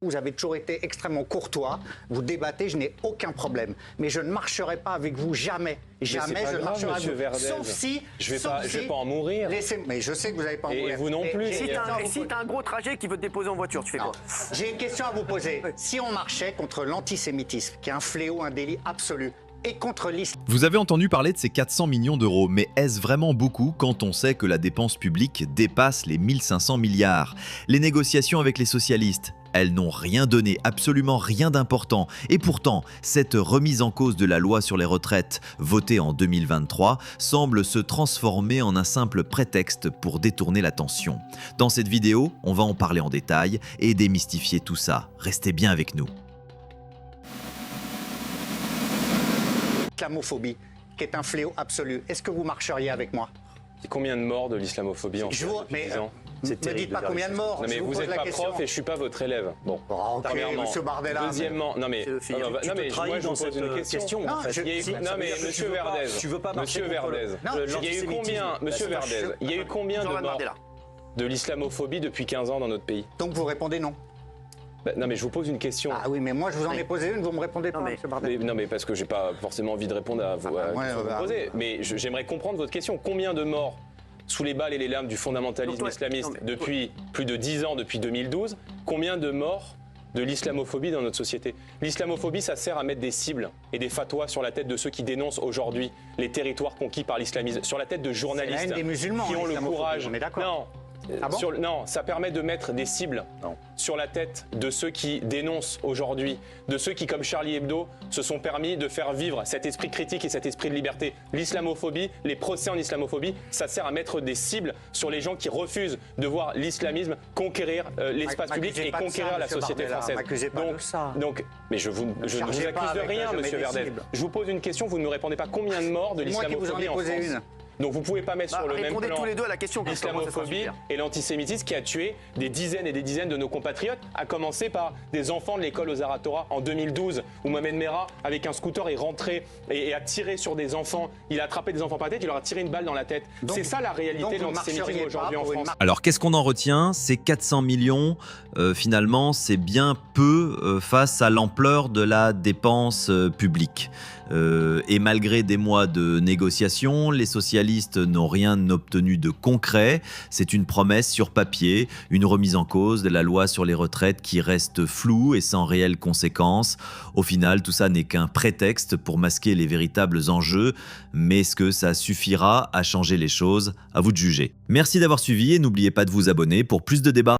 Vous avez toujours été extrêmement courtois, vous débattez, je n'ai aucun problème. Mais je ne marcherai pas avec vous jamais. Jamais je ne marcherai avec vous. Verdez. Sauf si... Je vais pas en mourir. Mais je sais que vous n'allez pas en mourir. Et vous non plus. Et si t'as un gros trajet qui veut te déposer en voiture, tu fais quoi? J'ai une question à vous poser. Si on marchait contre l'antisémitisme, qui est un fléau, un délit absolu, et contre l'islam... Vous avez entendu parler de ces 400 millions d'euros, mais est-ce vraiment beaucoup quand on sait que la dépense publique dépasse les 1500 milliards? Les négociations avec les socialistes, elles n'ont rien donné, absolument rien d'important. Et pourtant, cette remise en cause de la loi sur les retraites, votée en 2023, semble se transformer en un simple prétexte pour détourner l'attention. Dans cette vidéo, on va en parler en détail et démystifier tout ça. Restez bien avec nous. L'islamophobie, qui est un fléau absolu. Est-ce que vous marcheriez avec moi? Combien de morts de l'islamophobie en France depuis 10 ans? Ne dites pas combien de morts. Non mais vous n'êtes pas prof et je suis pas votre élève. Bon, ok, monsieur Bardella. Deuxièmement, non mais moi je vous pose une question. Non mais monsieur Verdez, monsieur Verdez, il y a eu combien, monsieur Verdez, il y a eu combien de morts de l'islamophobie depuis 15 ans dans notre pays? Donc vous répondez non. Non mais je vous pose une question. Ah oui, mais moi je vous en ai posé une, vous me répondez pas, monsieur Bardella. Non mais parce que j'ai pas forcément envie de répondre à vous poser. Mais j'aimerais comprendre votre question. Combien de morts sous les balles et les lames du fondamentalisme islamiste depuis plus de 10 ans, depuis 2012? Combien de morts de l'islamophobie dans notre société? L'islamophobie, ça sert à mettre des cibles et des fatwas sur la tête de ceux qui dénoncent aujourd'hui les territoires conquis par l'islamisme, sur la tête de journalistes la haine des musulmans, qui ont le courage. On est d'accord. Non, ça permet de mettre des cibles sur la tête de ceux qui dénoncent aujourd'hui, de ceux qui, comme Charlie Hebdo, se sont permis de faire vivre cet esprit critique et cet esprit de liberté. L'islamophobie, les procès en islamophobie, ça sert à mettre des cibles sur les gens qui refusent de voir l'islamisme conquérir l'espace public et conquérir la société française. Donc, mais je ne vous accuse de rien, monsieur Verdez. Je vous pose une question, vous ne me répondez pas. Combien de morts de l'islamophobie en France? Donc vous ne pouvez pas mettre sur le même plan tous les deux à la question l'islamophobie et l'antisémitisme qui a tué des dizaines et des dizaines de nos compatriotes, à commencer par des enfants de l'école aux Aratora en 2012, où Mohamed Merah, avec un scooter, est rentré et a tiré sur des enfants. Il a attrapé des enfants par la tête, il leur a tiré une balle dans la tête. C'est ça la réalité de l'antisémitisme aujourd'hui en France. Alors qu'est-ce qu'on en retient? Ces 400 millions, finalement, c'est bien peu face à l'ampleur de la dépense publique. Et malgré des mois de négociations, les socialistes n'ont rien obtenu de concret. C'est une promesse sur papier, une remise en cause de la loi sur les retraites qui reste floue et sans réelles conséquences. Au final, tout ça n'est qu'un prétexte pour masquer les véritables enjeux. Mais est-ce que ça suffira à changer les choses? À vous de juger. Merci d'avoir suivi et n'oubliez pas de vous abonner pour plus de débats.